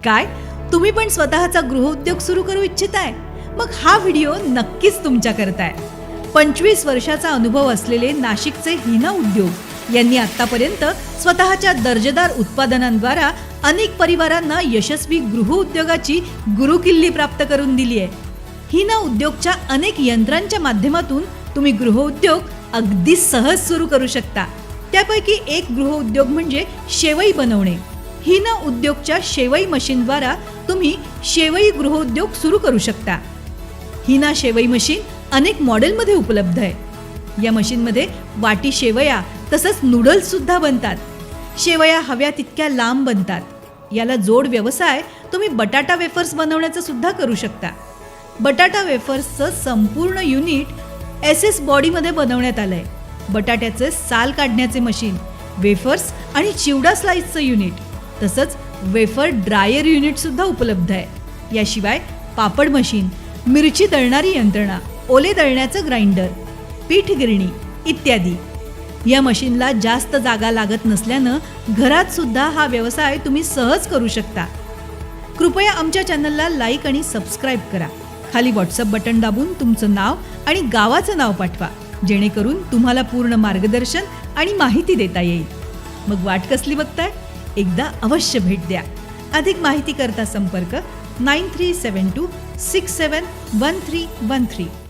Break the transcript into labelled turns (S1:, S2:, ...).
S1: काय तुम्ही पण स्वतःचा गृहउद्योग सुरू करू इच्छिताय? मग हा व्हिडिओ नक्कीच तुमच्याकरता आहे. 25 वर्षाचा अनुभव असलेले नाशिकचे हिना उद्योग यांनी आतापर्यंत स्वतःच्या दर्जेदार उत्पादनांद्वारा अनेक परिवारांना यशस्वी गृहउद्योगाची गुरुकिल्ली प्राप्त करून दिली आहे. हिना उद्योगच्या अनेक यंत्रांच्या माध्यमातून तुम्ही गृहउद्योग अगदी सहज सुरू करू शकता. त्यापैकी एक गृहउद्योग म्हणजे शेवई बनवणे. हिना उद्योगच्या शेवई मशीनद्वारा तुम्ही शेवई गृहउद्योग सुरू करू शकता. हिना शेवई मशीन अनेक मॉडेलमध्ये उपलब्ध आहे. या मशीनमध्ये वाटी शेवया तसंच नूडल्स सुद्धा बनतात. शेवया हव्या तितक्या लांब बनतात. याला जोड व्यवसाय तुम्ही बटाटा वेफर्स बनवण्याचं सुद्धा करू शकता. बटाटा वेफर्सचं संपूर्ण युनिट SS बॉडीमध्ये बनवण्यात आलं आहे. बटाट्याचे साल काढण्याचे मशीन, वेफर्स आणि चिवडा स्लाइसचं युनिट तसंच वेफर ड्रायर युनिट सुद्धा उपलब्ध आहे. याशिवाय पापड मशीन, मिरची दळणारी यंत्रणा, ओले दळण्याचं ग्राइंडर, पीठ गिरणी इत्यादी. या मशीनला जास्त जागा लागत नसल्यानं घरात सुद्धा हा व्यवसाय तुम्ही सहज करू शकता. कृपया आमच्या चॅनलला लाईक आणि सबस्क्राईब करा. खाली व्हॉट्सअप बटन दाबून तुमचं नाव आणि गावाचं नाव पाठवा, जेणेकरून तुम्हाला पूर्ण मार्गदर्शन आणि माहिती देता येईल. मग वाट कसली बघताय? एकदा अवश्य भेट द्या. अधिक माहिती करता संपर्क 9372671313.